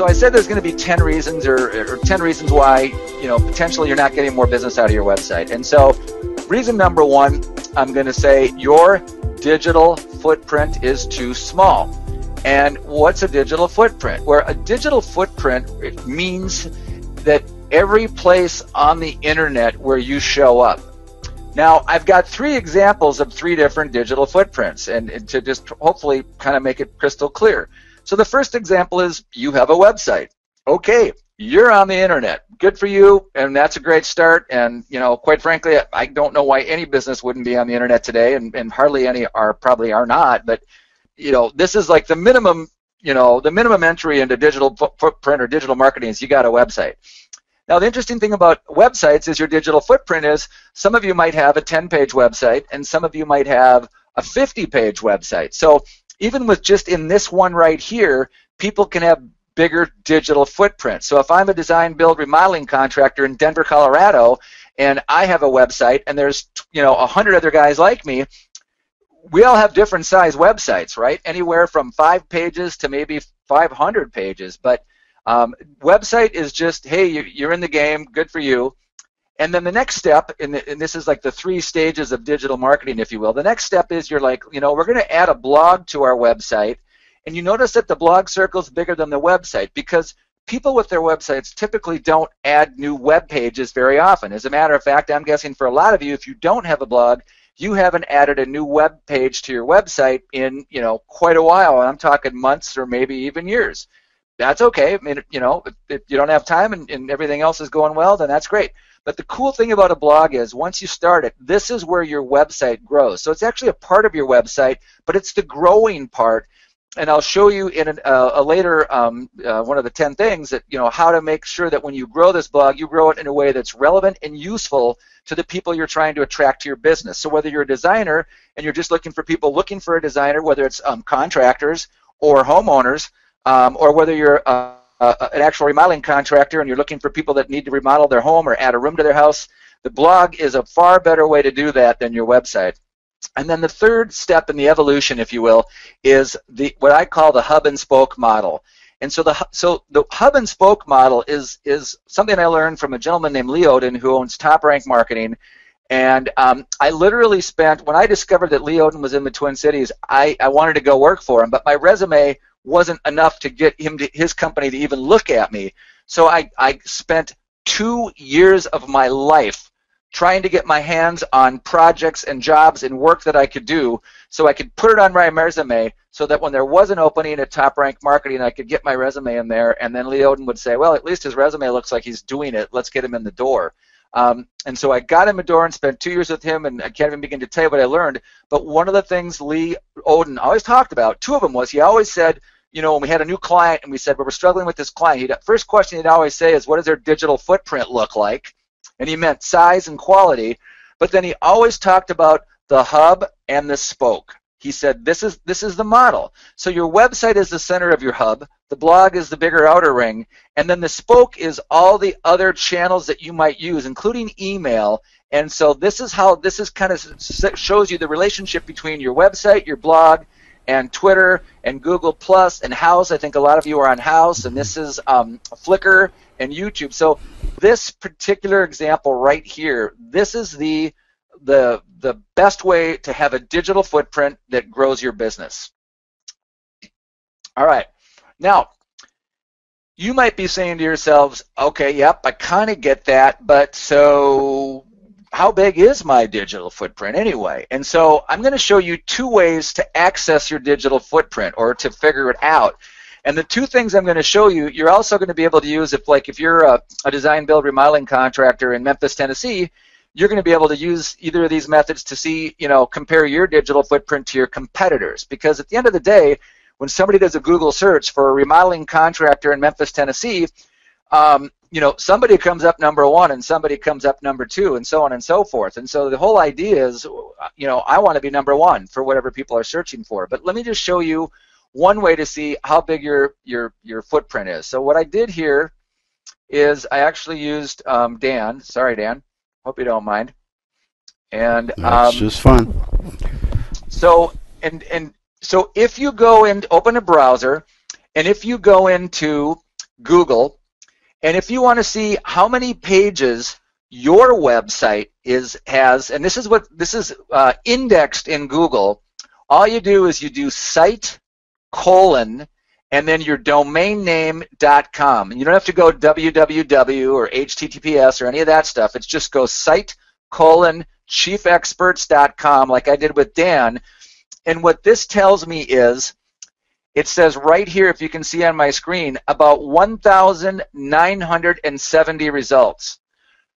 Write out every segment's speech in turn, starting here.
So I said there's going to be 10 reasons or 10 reasons why, potentially you're not getting more business out of your website. And so reason number one, I'm going to say your digital footprint is too small. And what's a digital footprint? Where a digital footprint, it means that every place on the internet where you show up. Now, I've got 3 examples of 3 different digital footprints, and to just hopefully kind of make it crystal clear. So the first example is you have a website. Okay, you're on the internet. Good for you, and that's a great start. And quite frankly, I don't know why any business wouldn't be on the internet today, and hardly any probably are not. But this is like the minimum. The minimum entry into digital footprint or digital marketing is you got a website. Now, the interesting thing about websites is your digital footprint is some of you might have a 10-page website, and some of you might have a 50-page website. So even with just in this one right here, people can have bigger digital footprints. So if I'm a design, build, remodeling contractor in Denver, Colorado, and I have a website, and there's 100 other guys like me, we all have different size websites, right? Anywhere from 5 pages to maybe 500 pages. But website is just, hey, you're in the game, good for you. And then the next step, and this is like the 3 stages of digital marketing, if you will. The next step is you're like, we're going to add a blog to our website. And you notice that the blog circle is bigger than the website because people with their websites typically don't add new web pages very often. As a matter of fact, I'm guessing for a lot of you, if you don't have a blog, you haven't added a new web page to your website in, quite a while. I'm talking months or maybe even years. That's okay. I mean, if you don't have time and everything else is going well, then that's great. But the cool thing about a blog is once you start it, this is where your website grows. So it's actually a part of your website, but it's the growing part. And I'll show you in a later one of the 10 things that, how to make sure that when you grow this blog, you grow it in a way that's relevant and useful to the people you're trying to attract to your business. So whether you're a designer and you're just looking for people looking for a designer, whether it's contractors or homeowners, or whether you're an actual remodeling contractor and you're looking for people that need to remodel their home or add a room to their house, the blog is a far better way to do that than your website. And then the third step in the evolution, if you will, is what I call the hub and spoke model. And so the hub and spoke model is something I learned from a gentleman named Lee Odin who owns Top Rank Marketing. And I literally spent, when I discovered that Lee Odin was in the Twin Cities, I wanted to go work for him, but my resume wasn't enough to get him to his company to even look at me. So I spent 2 years of my life trying to get my hands on projects and jobs and work that I could do so I could put it on my resume so that when there was an opening at Top Rank Marketing, I could get my resume in there, and then Lee Odin would say, well, at least his resume looks like he's doing it. Let's get him in the door. And so I got him in the door and spent 2 years with him, and I can't even begin to tell you what I learned. But one of the things Lee Odin always talked about, 2 of them was he always said, when we had a new client and we said, well, we're struggling with this client, first question he'd always say is, what does their digital footprint look like? And he meant size and quality, but then he always talked about the hub and the spoke. He said, this is the model. So your website is the center of your hub, the blog is the bigger outer ring, and then the spoke is all the other channels that you might use, including email. And so this is kind of shows you the relationship between your website, your blog, and Twitter, and Google Plus, and House. I think a lot of you are on House, and this is Flickr and YouTube. So this particular example right here, this is the best way to have a digital footprint that grows your business. All right. Now, you might be saying to yourselves, okay, yep, I kind of get that, but so how big is my digital footprint anyway? And so I'm going to show you 2 ways to access your digital footprint or to figure it out. And the 2 things I'm going to show you, you're also going to be able to use if you're a design, build, remodeling contractor in Memphis, Tennessee, you're going to be able to use either of these methods to see, compare your digital footprint to your competitors. Because at the end of the day, when somebody does a Google search for a remodeling contractor in Memphis, Tennessee, somebody comes up number 1 and somebody comes up number 2 and so on and so forth. And so the whole idea is, I want to be number 1 for whatever people are searching for. But let me just show you one way to see how big your footprint is. So what I did here is I actually used Dan. Sorry, Dan. Hope you don't mind. And that's just fun. So so if you go and open a browser, and if you go into Google. And if you want to see how many pages your website has, and this is indexed in Google, all you do is you do site : and then your domain name.com. And you don't have to go www or https or any of that stuff. It's just go site : chiefexperts.com, like I did with Dan. And what this tells me is, it says right here, if you can see on my screen, about 1,970 results.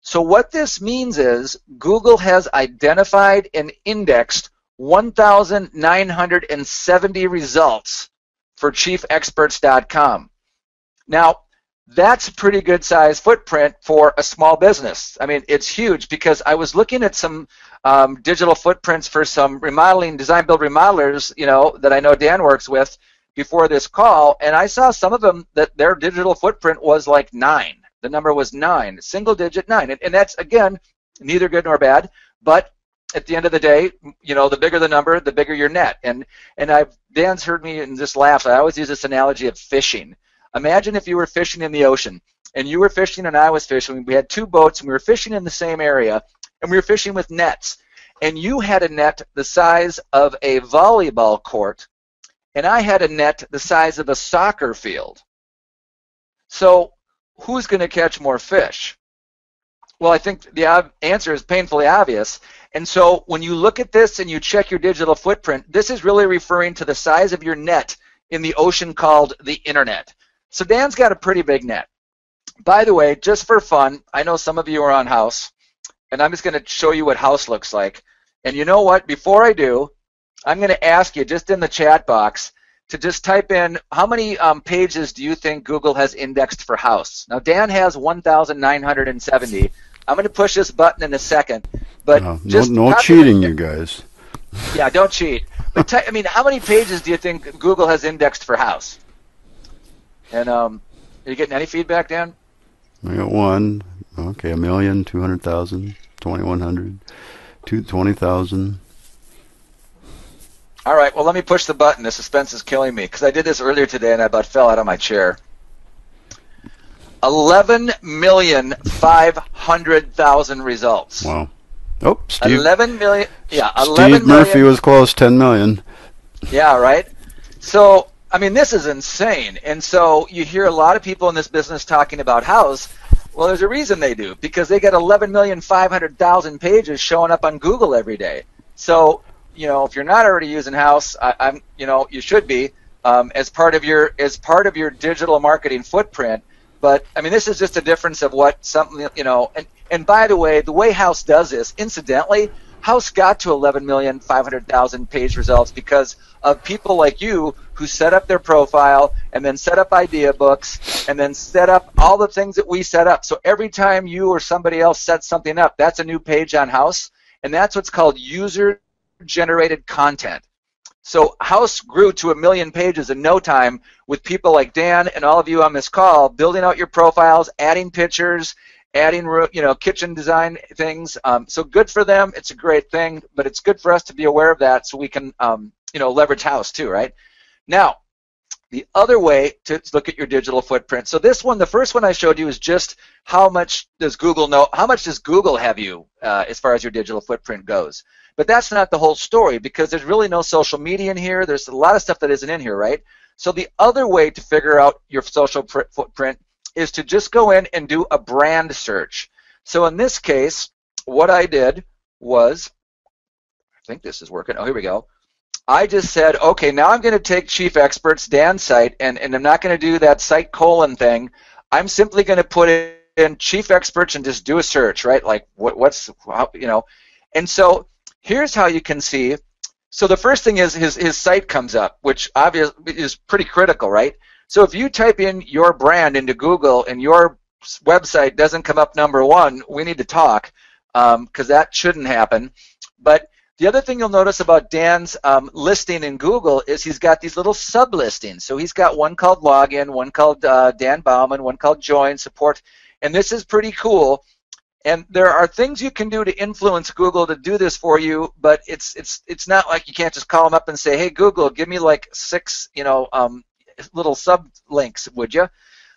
So what this means is Google has identified and indexed 1,970 results for chiefexperts.com. Now, that's a pretty good size footprint for a small business. I mean, it's huge, because I was looking at some digital footprints for some remodeling, design build remodelers, that I know Dan works with, before this call, and I saw some of them that their digital footprint was like 9. The number was 9, single digit 9. And that's, again, neither good nor bad, but at the end of the day, the bigger the number, the bigger your net. And Dan's heard me and just laughs. I always use this analogy of fishing. Imagine if you were fishing in the ocean, and you were fishing and I was fishing. We had 2 boats, and we were fishing in the same area, and we were fishing with nets. And you had a net the size of a volleyball court, and I had a net the size of a soccer field. So who's going to catch more fish? Well, I think the answer is painfully obvious. And so when you look at this and you check your digital footprint, this is really referring to the size of your net in the ocean called the internet. So Dan's got a pretty big net. By the way, just for fun, I know some of you are on House, and I'm just going to show you what House looks like. And you know what? Before I do, I'm going to ask you just in the chat box to just type in how many pages do you think Google has indexed for House. Now, Dan has 1,970. I'm going to push this button in a second, but no cheating, you guys. Yeah, don't cheat. But how many pages do you think Google has indexed for House? And are you getting any feedback, Dan? I got 1. Okay, 1,000,000, 200,000, 2,100, 20,000. All right, well, let me push the button. The suspense is killing me, because I did this earlier today and I about fell out of my chair. 11,500,000 results. Wow. Oh, Steve. 11 million. Yeah, 11 Steve Murphy million. was close, 10 million. Yeah, right. So, this is insane. And so you hear a lot of people in this business talking about House. Well, there's a reason they do, because they get 11,500,000 pages showing up on Google every day. So, if you're not already using House, you should be as part of your digital marketing footprint. But this is just a difference of what something, And by the way House does this, incidentally, House got to 11,500,000 page results because of people like you who set up their profile and then set up idea books and then set up all the things that we set up. So every time you or somebody else sets something up, that's a new page on House, and that's what's called user-generated content. So House grew to 1 million pages in no time with people like Dan and all of you on this call building out your profiles, adding pictures, adding kitchen design things. So good for them. It's a great thing, but it's good for us to be aware of that so we can leverage House too, right? Now, the other way to look at your digital footprint. So this one, the first one I showed you, is just how much does Google know? How much does Google have you as far as your digital footprint goes? But that's not the whole story, because there's really no social media in here. There's a lot of stuff that isn't in here, right? So the other way to figure out your social footprint is to just go in and do a brand search. So in this case, what I did was, I think this is working. Oh, here we go. I just said, okay, now I'm going to take Chief Experts, Dan's site, and I'm not going to do that site : thing. I'm simply going to put in Chief Experts and just do a search, right? Like And so here's how you can see. So the first thing is his site comes up, which obviously is pretty critical, right? So if you type in your brand into Google and your website doesn't come up #1, we need to talk, because that shouldn't happen. But the other thing you'll notice about Dan's listing in Google is he's got these little sub-listings. So he's got one called Login, one called Dan Bauman, one called Join, Support, and this is pretty cool. And there are things you can do to influence Google to do this for you, but it's not like you can't just call them up and say, hey, Google, give me like 6 little sub links, would you?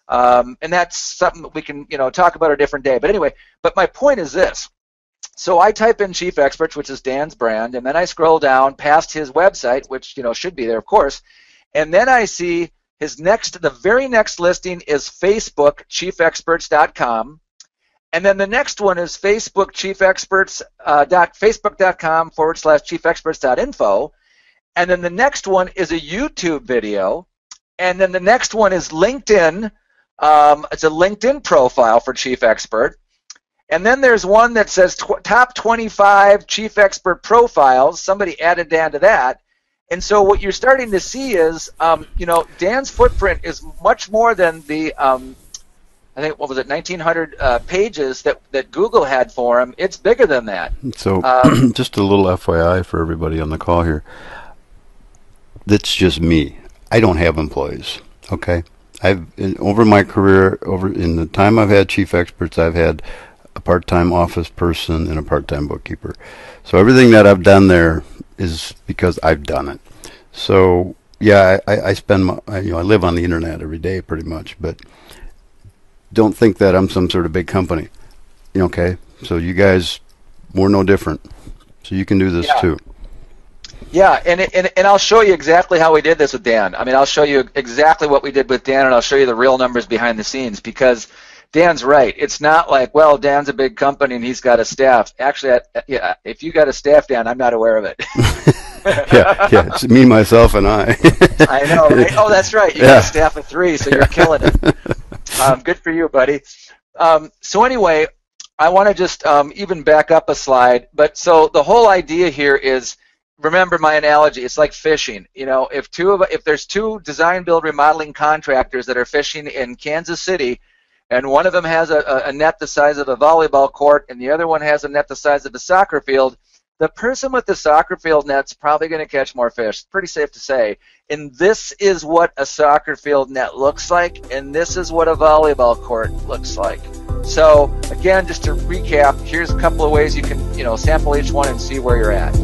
And that's something that we can, talk about a different day. But anyway, but my point is this. So I type in Chief Experts, which is Dan's brand, and then I scroll down past his website, which, should be there, of course. And then I see the very next listing is Facebook, chiefexperts.com. And then the next one is Facebook, facebook.com/chiefexperts.info. And then the next one is a YouTube video. And then the next one is LinkedIn. It's a LinkedIn profile for Chief Expert. And then there's one that says top 25 Chief Expert profiles. Somebody added Dan to that. And so what you're starting to see is, Dan's footprint is much more than the, I think, 1,900 pages that Google had for him. It's bigger than that. So just a little FYI for everybody on the call here. That's just me. I don't have employees, okay? Over my career, in the time I've had Chief Experts, I've had a part-time office person and a part-time bookkeeper. So everything that I've done there is because I've done it. So yeah, I live on the internet every day pretty much, but don't think that I'm some sort of big company, okay? So you guys, we're no different. So you can do this too. Yeah, and I'll show you exactly how we did this with Dan. I mean, I'll show you exactly what we did with Dan, and I'll show you the real numbers behind the scenes, because Dan's right. It's not like, well, Dan's a big company and he's got a staff. Actually, if you got a staff, Dan, I'm not aware of it. yeah, it's me, myself, and I. I know, right? Oh, that's right. You got a staff of 3, so you're killing it. Good for you, buddy. So anyway, I want to just even back up a slide. But so the whole idea here is, remember my analogy, it's like fishing. If there's 2 design, build, remodeling contractors that are fishing in Kansas City, and one of them has a net the size of a volleyball court and the other one has a net the size of a soccer field, the person with the soccer field net's probably going to catch more fish. Pretty safe to say. And this is what a soccer field net looks like, and this is what a volleyball court looks like. So again, just to recap, here's a couple of ways you can sample each one and see where you're at.